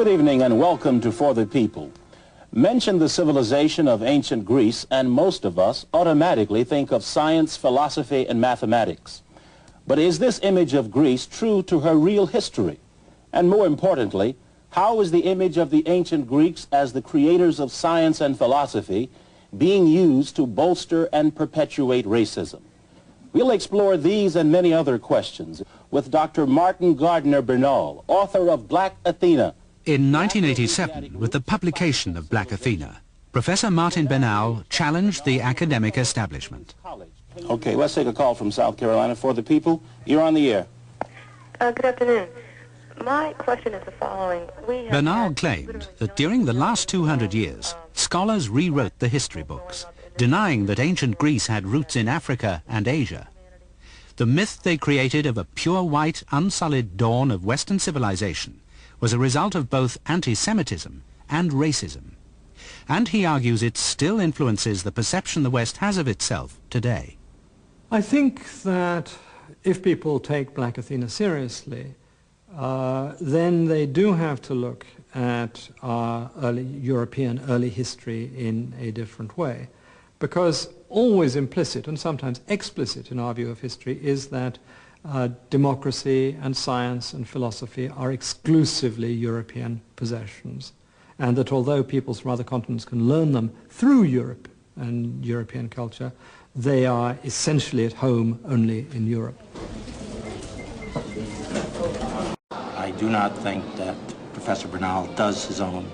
Good evening and welcome to For the People. Mention the civilization of ancient Greece and most of us automatically think of science, philosophy, and mathematics. But is this image of Greece true to her real history? And more importantly, how is the image of the ancient Greeks as the creators of science and philosophy being used to bolster and perpetuate racism? We'll explore these and many other questions with Dr. Martin Banal, author of Black Athena. In 1987, with the publication of Black Athena, Professor Martin Banal challenged the academic establishment. Okay, let's take a call from South Carolina. For the People, you're on the air. Good afternoon. My question is the following. Banal claimed that during the last 200 years, scholars rewrote the history books, denying that ancient Greece had roots in Africa and Asia. The myth they created of a pure white, unsullied dawn of Western civilization was a result of both anti-Semitism and racism. And he argues it still influences the perception the West has of itself today. I think that if people take Black Athena seriously, then they do have to look at our European early history in a different way. Because always implicit and sometimes explicit in our view of history is that democracy and science and philosophy are exclusively European possessions, and that although peoples from other continents can learn them through Europe and European culture, they are essentially at home only in Europe. I do not think that Professor Banal does his own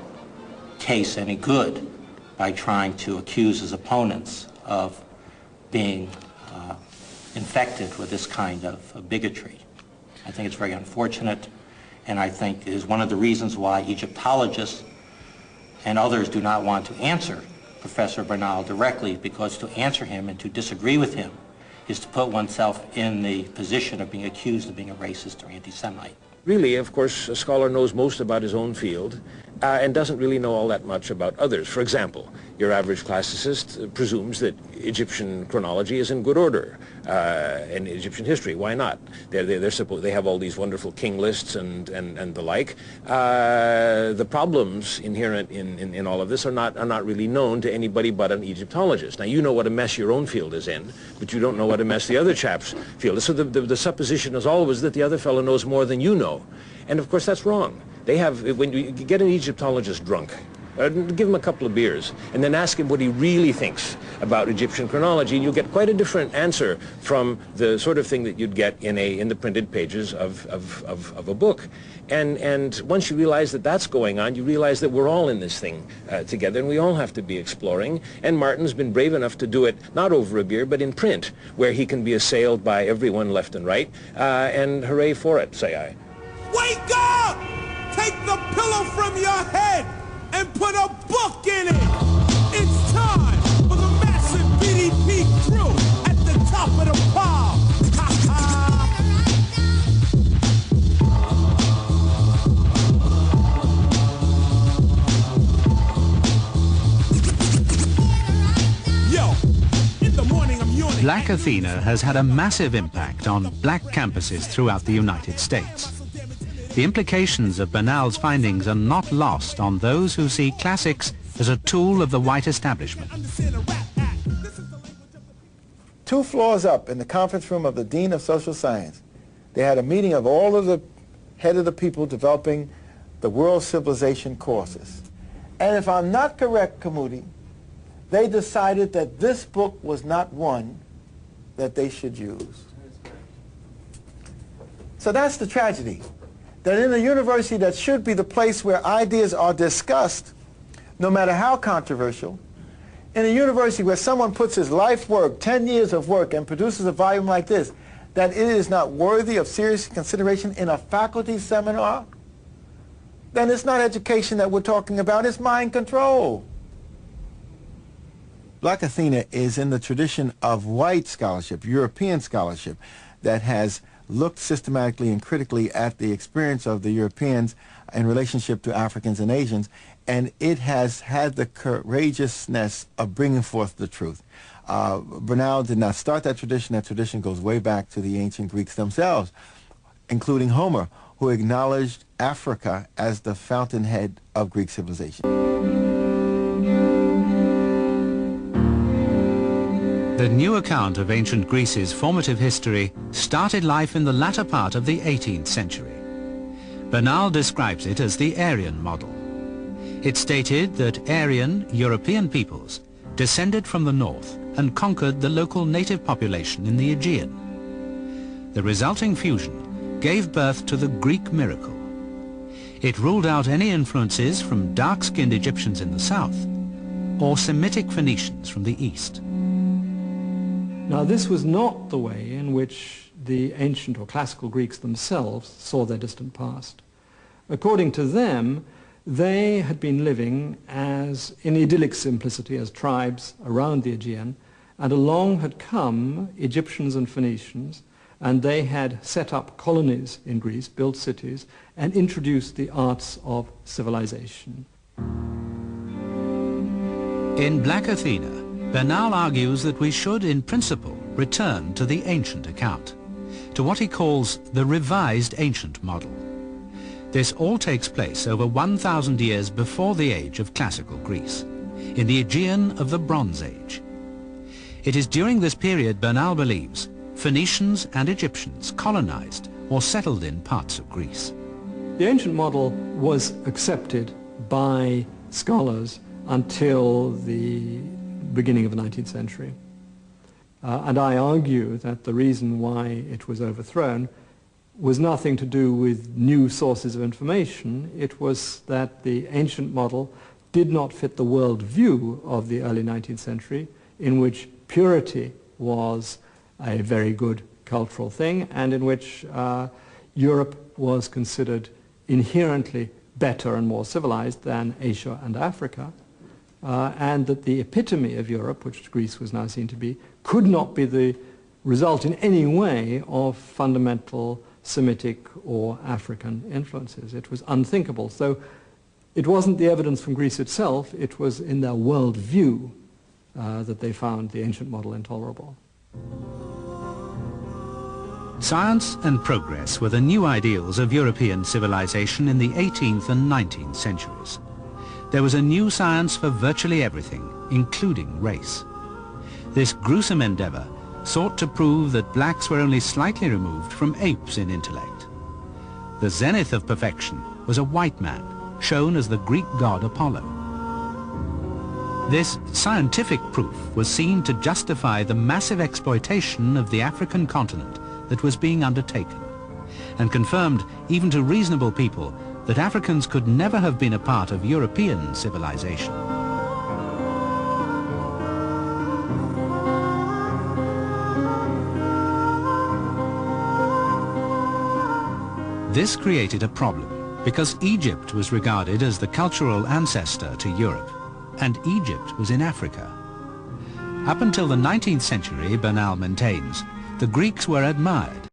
case any good by trying to accuse his opponents of being infected with this kind of bigotry. I think it's very unfortunate, and I think it is one of the reasons why Egyptologists and others do not want to answer Professor Banal directly, because to answer him and to disagree with him is to put oneself in the position of being accused of being a racist or anti-Semite. Really, of course, a scholar knows most about his own field and doesn't really know all that much about others. For example, your average classicist presumes that Egyptian chronology is in good order in Egyptian history. Why not? They have all these wonderful king lists and the like. The problems inherent in all of this are not really known to anybody but an Egyptologist. Now, you know what a mess your own field is in, but you don't know what a mess the other chap's field is. So the supposition is always that the other fellow knows more than you know. And of course, that's wrong. They have, when you get an Egyptologist drunk, give him a couple of beers, and then ask him what he really thinks about Egyptian chronology, and you'll get quite a different answer from the sort of thing that you'd get in the printed pages of a book. And once you realize that that's going on, you realize that we're all in this thing together, and we all have to be exploring. And Martin's been brave enough to do it not over a beer, but in print, where he can be assailed by everyone left and right, and hooray for it, say I. Wake up! Take the pillow from your head and put a book in it! It's time for the massive BDP crew at the top of the pile! Yo, in the morning I'm yawning. Black Athena has had a massive impact on black campuses throughout the United States. The implications of Banal's findings are not lost on those who see classics as a tool of the white establishment. 2 floors up in the conference room of the Dean of Social Science, they had a meeting of all of the head of the people developing the world civilization courses. And if I'm not correct, Kamudi, they decided that this book was not one that they should use. So that's the tragedy. That in a university that should be the place where ideas are discussed, no matter how controversial, in a university where someone puts his life work, 10 years of work, and produces a volume like this, that it is not worthy of serious consideration in a faculty seminar, then it's not education that we're talking about, it's mind control. Black Athena is in the tradition of white scholarship, European scholarship, that has looked systematically and critically at the experience of the Europeans in relationship to Africans and Asians, and it has had the courageousness of bringing forth the truth. Banal did not start that tradition. That tradition goes way back to the ancient Greeks themselves, including Homer, who acknowledged Africa as the fountainhead of Greek civilization. The new account of ancient Greece's formative history started life in the latter part of the 18th century. Banal describes it as the Aryan model. It stated that Aryan European peoples descended from the north and conquered the local native population in the Aegean. The resulting fusion gave birth to the Greek miracle. It ruled out any influences from dark-skinned Egyptians in the south or Semitic Phoenicians from the east. Now, this was not the way in which the ancient or classical Greeks themselves saw their distant past. According to them, they had been living as in idyllic simplicity as tribes around the Aegean, and along had come Egyptians and Phoenicians, and they had set up colonies in Greece, built cities, and introduced the arts of civilization. In Black Athena, Banal argues that we should, in principle, return to the ancient account, to what he calls the revised ancient model. This all takes place over 1,000 years before the age of classical Greece, in the Aegean of the Bronze Age. It is during this period, Banal believes, Phoenicians and Egyptians colonized or settled in parts of Greece. The ancient model was accepted by scholars until the beginning of the 19th century. And I argue that the reason why it was overthrown was nothing to do with new sources of information. It was that the ancient model did not fit the world view of the early 19th century, in which purity was a very good cultural thing, and in which Europe was considered inherently better and more civilized than Asia and Africa. And that the epitome of Europe, which Greece was now seen to be, could not be the result in any way of fundamental Semitic or African influences. It was unthinkable. So it wasn't the evidence from Greece itself, it was in their world view that they found the ancient model intolerable. Science and progress were the new ideals of European civilization in the 18th and 19th centuries. There was a new science for virtually everything, including race. This gruesome endeavor sought to prove that blacks were only slightly removed from apes in intellect. The zenith of perfection was a white man, shown as the Greek god Apollo. This scientific proof was seen to justify the massive exploitation of the African continent that was being undertaken, and confirmed even to reasonable people that Africans could never have been a part of European civilization. This created a problem because Egypt was regarded as the cultural ancestor to Europe, and Egypt was in Africa. Up until the 19th century, Banal maintains, the Greeks were admired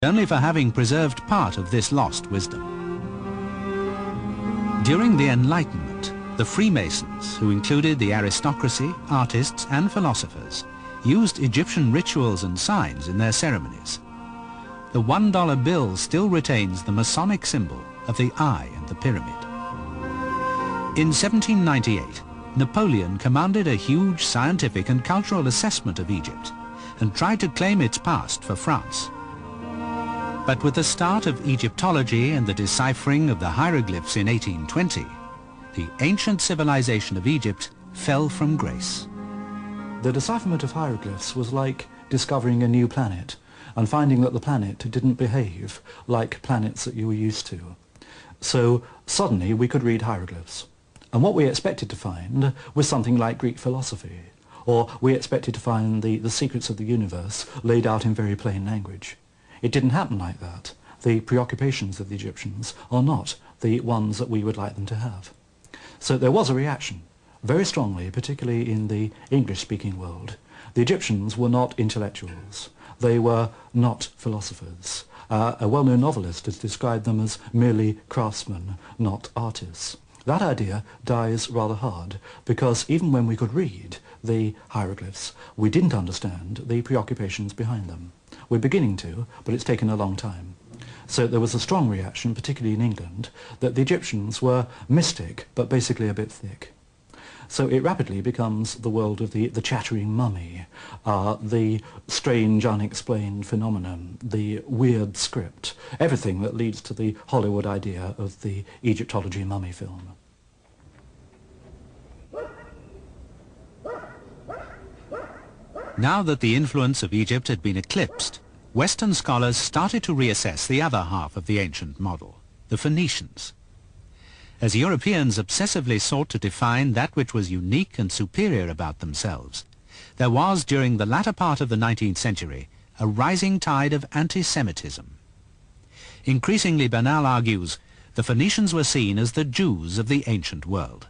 only for having preserved part of this lost wisdom. During the Enlightenment, the Freemasons, who included the aristocracy, artists and philosophers, used Egyptian rituals and signs in their ceremonies. The $1 bill still retains the Masonic symbol of the eye and the pyramid. In 1798, Napoleon commanded a huge scientific and cultural assessment of Egypt and tried to claim its past for France. But with the start of Egyptology and the deciphering of the hieroglyphs in 1820, the ancient civilization of Egypt fell from grace. The decipherment of hieroglyphs was like discovering a new planet and finding that the planet didn't behave like planets that you were used to. So suddenly we could read hieroglyphs. And what we expected to find was something like Greek philosophy, or we expected to find the secrets of the universe laid out in very plain language. It didn't happen like that. The preoccupations of the Egyptians are not the ones that we would like them to have. So there was a reaction, very strongly, particularly in the English-speaking world. The Egyptians were not intellectuals. They were not philosophers. A well-known novelist has described them as merely craftsmen, not artists. That idea dies rather hard, because even when we could read the hieroglyphs, we didn't understand the preoccupations behind them. We're beginning to, but it's taken a long time. So there was a strong reaction, particularly in England, that the Egyptians were mystic, but basically a bit thick. So it rapidly becomes the world of the chattering mummy, the strange unexplained phenomenon, the weird script, everything that leads to the Hollywood idea of the Egyptology mummy film. Now that the influence of Egypt had been eclipsed, Western scholars started to reassess the other half of the ancient model, the Phoenicians. As Europeans obsessively sought to define that which was unique and superior about themselves, there was, during the latter part of the 19th century, a rising tide of anti-Semitism. Increasingly, Banal argues, the Phoenicians were seen as the Jews of the ancient world.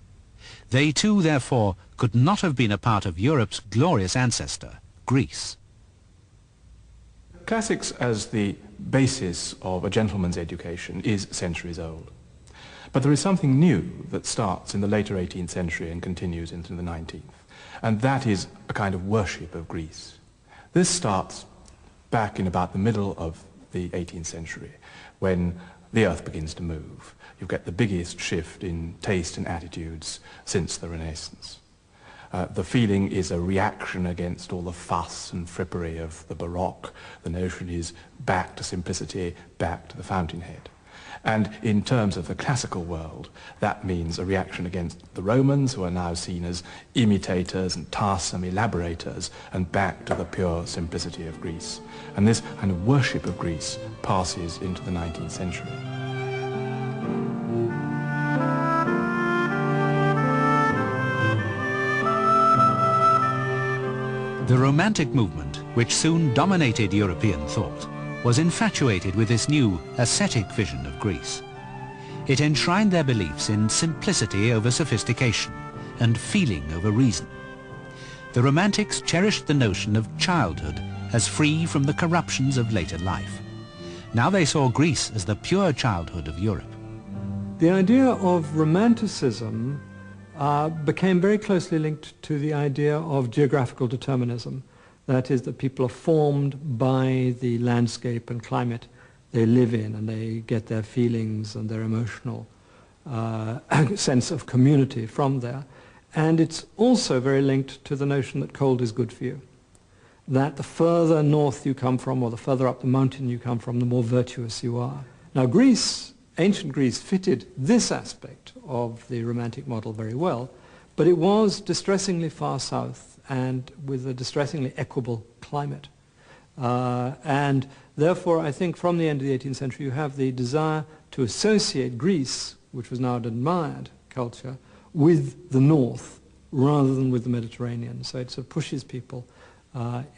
They too, therefore, could not have been a part of Europe's glorious ancestor, Greece. Classics as the basis of a gentleman's education is centuries old. But there is something new that starts in the later 18th century and continues into the 19th, and that is a kind of worship of Greece. This starts back in about the middle of the 18th century, when the earth begins to move. You get the biggest shift in taste and attitudes since the Renaissance. The feeling is a reaction against all the fuss and frippery of the Baroque. The notion is back to simplicity, back to the fountainhead. And in terms of the classical world, that means a reaction against the Romans, who are now seen as imitators and tarsome elaborators, and back to the pure simplicity of Greece. And this kind of worship of Greece passes into the 19th century. The Romantic movement, which soon dominated European thought, was infatuated with this new ascetic vision of Greece. It enshrined their beliefs in simplicity over sophistication and feeling over reason. The Romantics cherished the notion of childhood as free from the corruptions of later life. Now they saw Greece as the pure childhood of Europe. The idea of Romanticism became very closely linked to the idea of geographical determinism. That is, that people are formed by the landscape and climate they live in, and they get their feelings and their emotional sense of community from there. And it's also very linked to the notion that cold is good for you. That the further north you come from, or the further up the mountain you come from, the more virtuous you are. Now Greece, ancient Greece, fitted this aspect of the Romantic model very well, but it was distressingly far south and with a distressingly equable climate. And therefore, I think from the end of the 18th century, you have the desire to associate Greece, which was now an admired culture, with the north rather than with the Mediterranean. So it sort of pushes people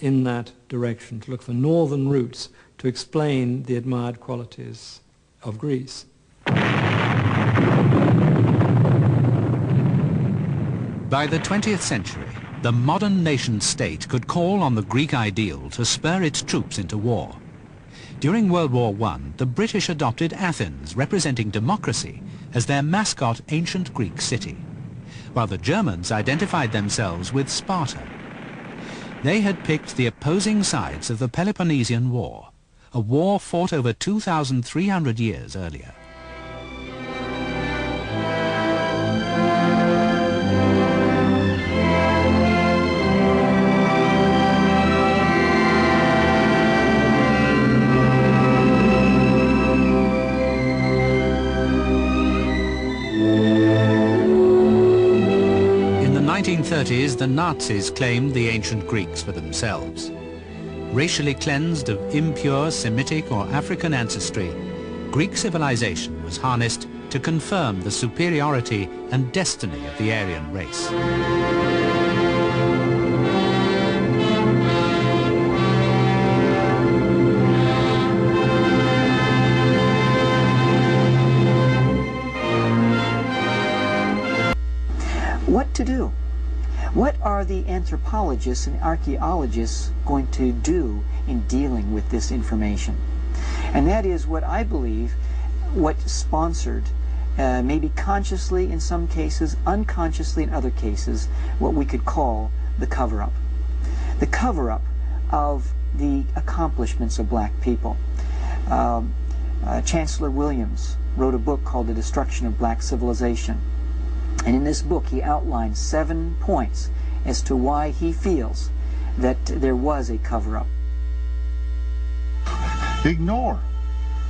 in that direction, to look for northern roots to explain the admired qualities of Greece. By the 20th century, the modern nation-state could call on the Greek ideal to spur its troops into war. During World War I, the British adopted Athens, representing democracy, as their mascot ancient Greek city, while the Germans identified themselves with Sparta. They had picked the opposing sides of the Peloponnesian War, a war fought over 2,300 years earlier. In the 1930s, the Nazis claimed the ancient Greeks for themselves. Racially cleansed of impure Semitic or African ancestry, Greek civilization was harnessed to confirm the superiority and destiny of the Aryan race. What to do? What are the anthropologists and archaeologists going to do in dealing with this information? And that is what I believe, what sponsored, maybe consciously in some cases, unconsciously in other cases, what we could call the cover-up. The cover-up of the accomplishments of black people. Chancellor Williams wrote a book called The Destruction of Black Civilization. And in this book, he outlined 7 points as to why he feels that there was a cover-up. Ignore.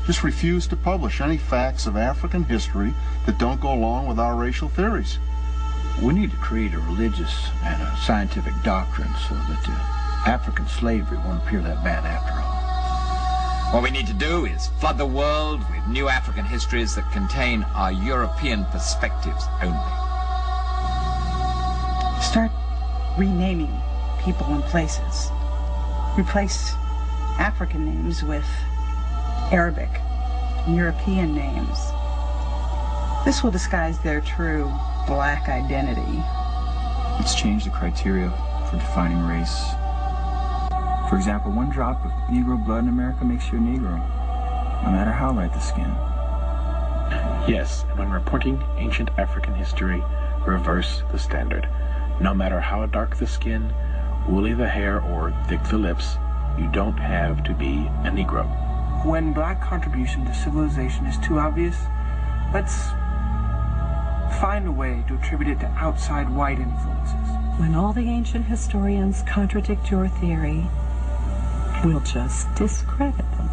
Just refuse to publish any facts of African history that don't go along with our racial theories. We need to create a religious and a scientific doctrine so that African slavery won't appear that bad after all. What we need to do is flood the world with new African histories that contain our European perspectives only. Start renaming people and places. Replace African names with Arabic and European names. This will disguise their true black identity. Let's change the criteria for defining race. For example, 1 drop of Negro blood in America makes you a Negro, no matter how light the skin. Yes, and when reporting ancient African history, reverse the standard. No matter how dark the skin, woolly the hair, or thick the lips, you don't have to be a Negro. When black contribution to civilization is too obvious, let's find a way to attribute it to outside white influences. When all the ancient historians contradict your theory, we'll just discredit them.